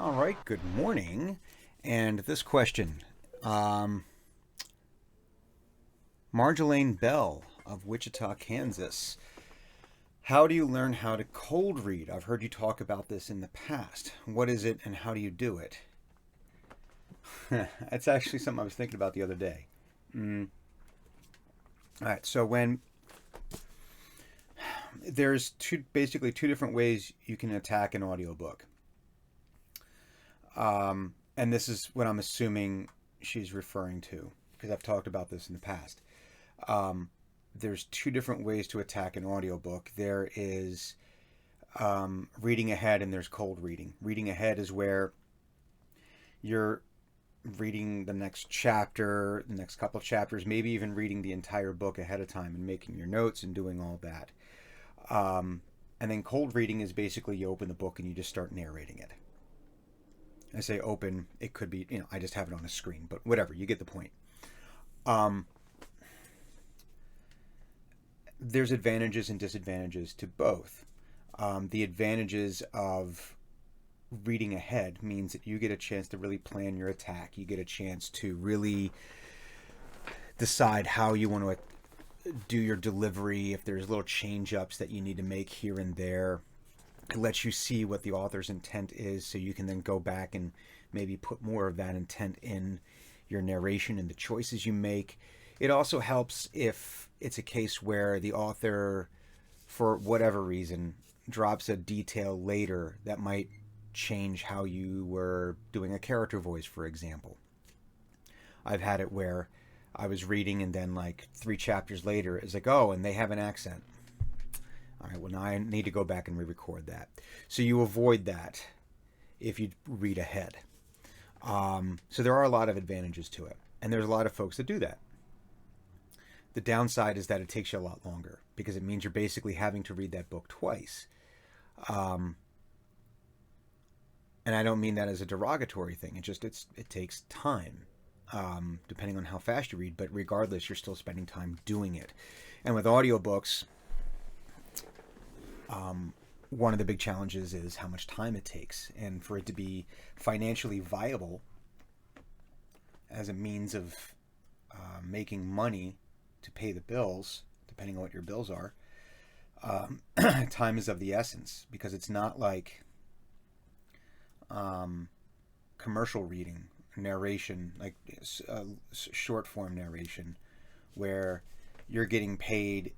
All right, good morning. And this question, Marjolaine Bell of Wichita, Kansas. How do you learn how to cold read? I've heard you talk about this in the past. What is it and how do you do it? That's actually something I was thinking about the other day. Mm. All right, so when there's basically two different ways you can attack an audiobook. And this is what I'm assuming she's referring to because I've talked about this in the past. Um, there's two different ways to attack an audiobook. There is reading ahead and there's cold reading. Reading ahead is where you're reading the next chapter, the next couple of chapters, maybe even reading the entire book ahead of time and making your notes and doing all that. And then cold reading is basically you open the book and you just start narrating it. I say open, it could be, I just have it on a screen, but whatever, you get the point. There's advantages and disadvantages to both. The advantages of reading ahead means that you get a chance to really plan your attack. You get a chance to really decide how you want to do your delivery, if there's little change ups that you need to make here and there. It lets you see what the author's intent is so you can then go back and maybe put more of that intent in your narration and the choices you make. It also helps if it's a case where the author, for whatever reason, drops a detail later that might change how you were doing a character voice, for example. I've had it where I was reading and then like 3 chapters later, it's like, oh, and they have an accent. All right, well, now I need to go back and re-record that. So you avoid that if you read ahead. So there are a lot of advantages to it. And there's a lot of folks that do that. The downside is that it takes you a lot longer because it means you're basically having to read that book twice. And I don't mean that as a derogatory thing. It takes time, depending on how fast you read. But regardless, you're still spending time doing it. And with audiobooks, one of the big challenges is how much time it takes. And for it to be financially viable as a means of making money to pay the bills, depending on what your bills are, time is of the essence because it's not like commercial reading, narration, like short form narration, where you're getting paid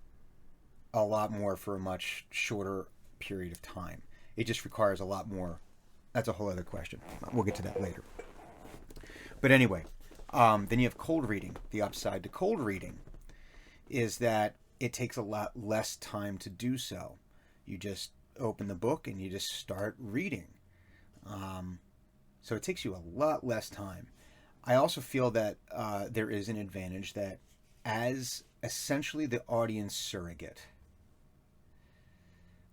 a lot more for a much shorter period of time. It just requires a lot more. That's a whole other question. We'll get to that later. But anyway, then you have cold reading. The upside to cold reading is that it takes a lot less time to do so. You just open the book and you just start reading. So it takes you a lot less time. I also feel that there is an advantage that as essentially the audience surrogate,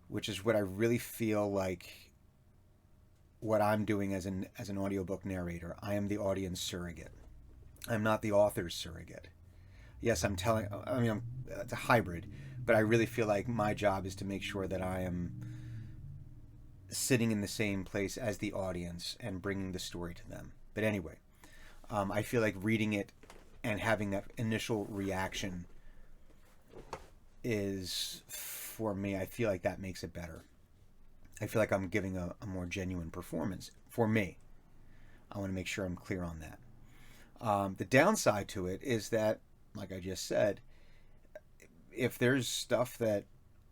which is what I really feel like what I'm doing as an audiobook narrator. I am the audience surrogate. I'm not the author's surrogate. Yes, it's a hybrid, but I really feel like my job is to make sure that I am sitting in the same place as the audience and bringing the story to them. But anyway, I feel like reading it and having that initial reaction is, for me, I feel like that makes it better. I feel like I'm giving a more genuine performance for me. I want to make sure I'm clear on that. The downside to it is that, like I just said, if there's stuff that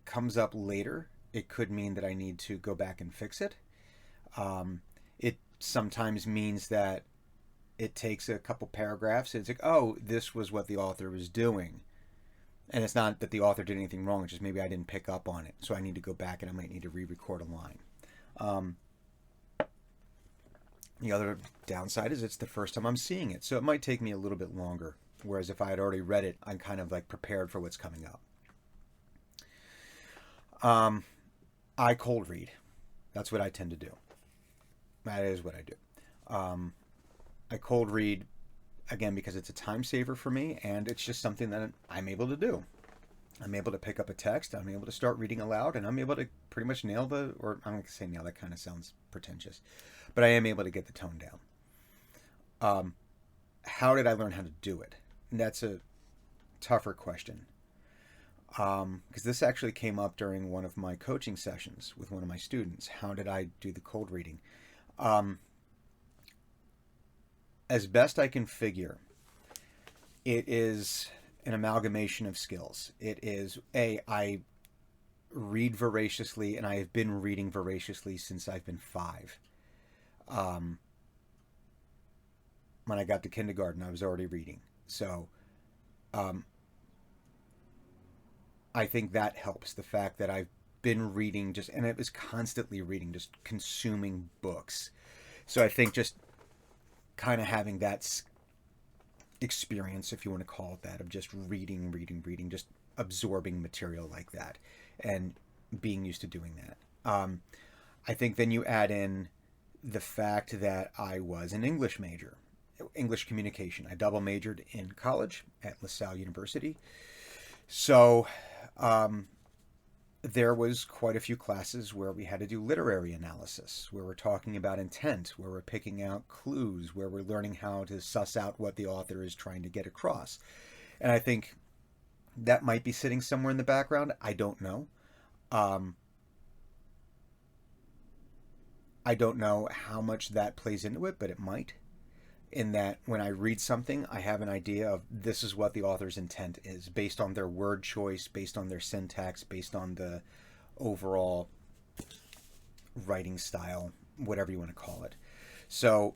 comes up later, it could mean that I need to go back and fix it. It sometimes means that it takes a couple paragraphs and it's like, oh, this was what the author was doing. And it's not that the author did anything wrong, it's just maybe I didn't pick up on it. So I need to go back and I might need to re-record a line. The other downside is it's the first time I'm seeing it. So it might take me a little bit longer. Whereas if I had already read it, I'm kind of like prepared for what's coming up. I cold read. That's what I tend to do. That is what I do. I cold read, again, because it's a time saver for me, and it's just something that I'm able to do. I'm able to pick up a text, I'm able to start reading aloud, and I'm able to pretty much nail the, or I'm going to say nail, that kind of sounds pretentious, but I am able to get the tone down. Um, how did I learn how to do it? And that's a tougher question. Because this actually came up during one of my coaching sessions with one of my students. How did I do the cold reading? Um, as best I can figure, it is an amalgamation of skills. It is I read voraciously, and I have been reading voraciously since I've been 5. Um, when I got to kindergarten, I was already reading. So um, I think that helps. The fact that I've been reading just, and it was constantly reading, just consuming books. So I think just kind of having that experience, if you want to call it that, of just reading, reading, reading, just absorbing material like that, and being used to doing that. I think then you add in the fact that I was an English major, English communication. I double majored in college at LaSalle University. So um, there was quite a few classes where we had to do literary analysis, where we're talking about intent, where we're picking out clues, where we're learning how to suss out what the author is trying to get across. And I think that might be sitting somewhere in the background. I don't know. Um, I don't know how much that plays into it, but it might. In that when I read something, I have an idea of this is what the author's intent is based on their word choice, based on their syntax, based on the overall writing style, whatever you want to call it. So,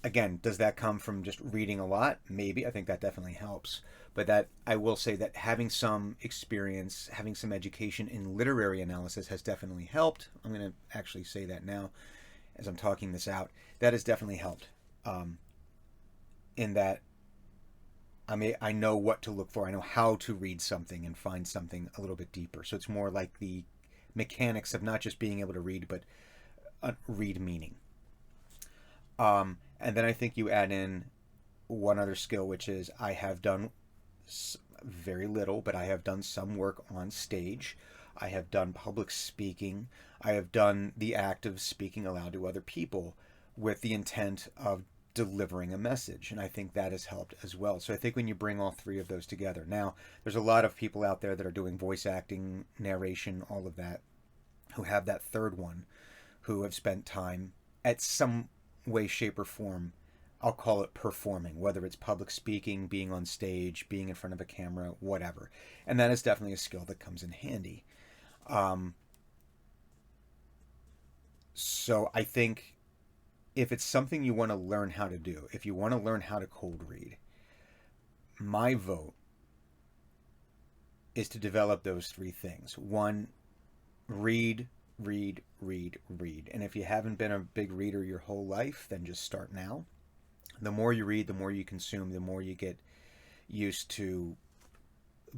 again, does that come from just reading a lot? Maybe. I think that definitely helps. But that I will say that having some experience, having some education in literary analysis has definitely helped. I'm going to actually say that now as I'm talking this out. That has definitely helped. In that I know what to look for. I know how to read something and find something a little bit deeper. So it's more like the mechanics of not just being able to read, but read meaning. And then I think you add in one other skill, which is I have done very little, but I have done some work on stage. I have done public speaking. I have done the act of speaking aloud to other people with the intent of delivering a message. And I think that has helped as well. So I think when you bring all three of those together, now there's a lot of people out there that are doing voice acting, narration, all of that, who have that third one, who have spent time at some way, shape, or form. I'll call it performing, whether it's public speaking, being on stage, being in front of a camera, whatever. And that is definitely a skill that comes in handy. Um, so I think if it's something you want to learn how to do, if you want to learn how to cold read, my vote is to develop those three things. One, read, read, read, read. And if you haven't been a big reader your whole life, then just start now. The more you read, the more you consume, the more you get used to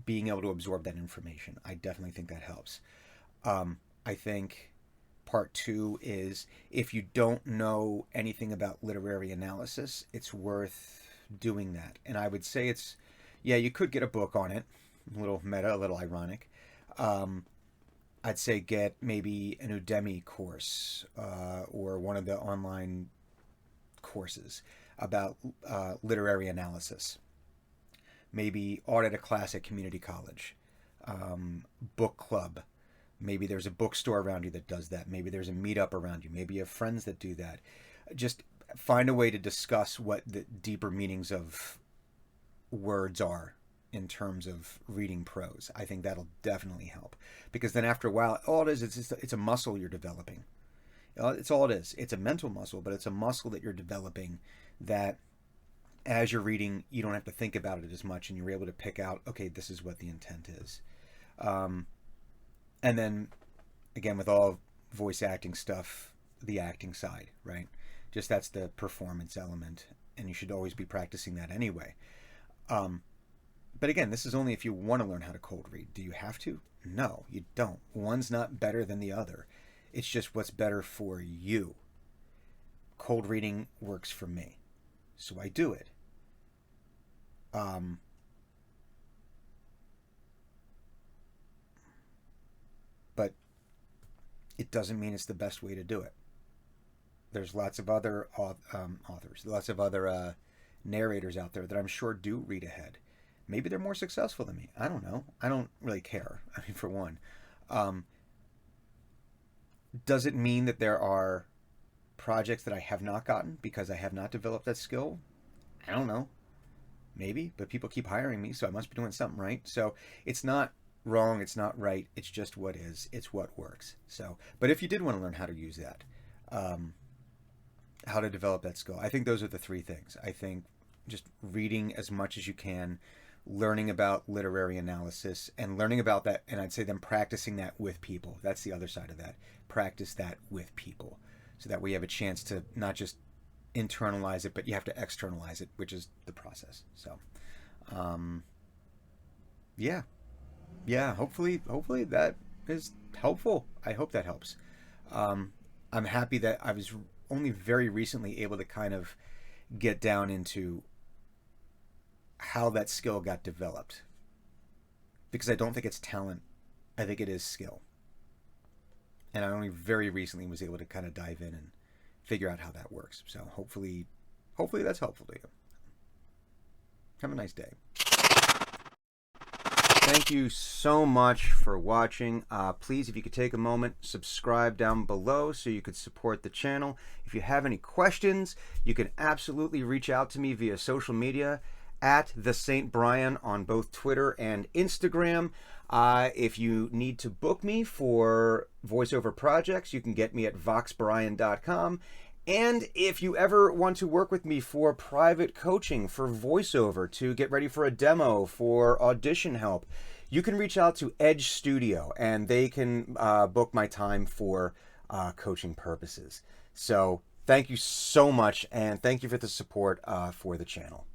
being able to absorb that information. I definitely think that helps. I think part two is if you don't know anything about literary analysis, it's worth doing that. And I would say it's, yeah, you could get a book on it, a little meta, a little ironic. Um, I'd say get maybe an Udemy course or one of the online courses about literary analysis. Maybe audit a class at community college, book club. Maybe there's a bookstore around you that does that. Maybe there's a meetup around you. Maybe you have friends that do that. Just find a way to discuss what the deeper meanings of words are in terms of reading prose. I think that'll definitely help because then after a while, all it is, it's a muscle you're developing. It's all it is. It's a mental muscle, but it's a muscle that you're developing that as you're reading, you don't have to think about it as much and you're able to pick out, okay, this is what the intent is. And then, again, with all voice acting stuff, the acting side, right? Just that's the performance element, and you should always be practicing that anyway. Um, but again, this is only if you want to learn how to cold read. Do you have to? No, you don't. One's not better than the other. It's just what's better for you. Cold reading works for me, so I do it. Um, but it doesn't mean it's the best way to do it. There's lots of other authors, lots of other narrators out there that I'm sure do read ahead. Maybe they're more successful than me. I don't know. I don't really care. I mean, for one, does it mean that there are projects that I have not gotten because I have not developed that skill? I don't know. Maybe, but people keep hiring me, so I must be doing something right. So it's not wrong, it's not right, it's just what is, it's what works. So, but if you did want to learn how to use that, how to develop that skill, I think those are the three things. I think just reading as much as you can, learning about literary analysis, and learning about that, and I'd say then practicing that with people. That's the other side of that. Practice that with people, so that we have a chance to not just internalize it, but you have to externalize it, which is the process. So yeah, hopefully that is helpful. I hope that helps. I'm happy that I was only very recently able to kind of get down into how that skill got developed, because I don't think it's talent. I think it is skill, and I only very recently was able to kind of dive in and figure out how that works. So hopefully that's helpful to you. Have a nice day. Thank you so much for watching. Please, if you could take a moment, subscribe down below so you could support the channel. If you have any questions, you can absolutely reach out to me via social media at the St. Brian on both Twitter and Instagram. If you need to book me for voiceover projects, you can get me at voxbrian.com. And if you ever want to work with me for private coaching, for voiceover, to get ready for a demo, for audition help, you can reach out to Edge Studio, and they can book my time for coaching purposes. So thank you so much, and thank you for the support for the channel.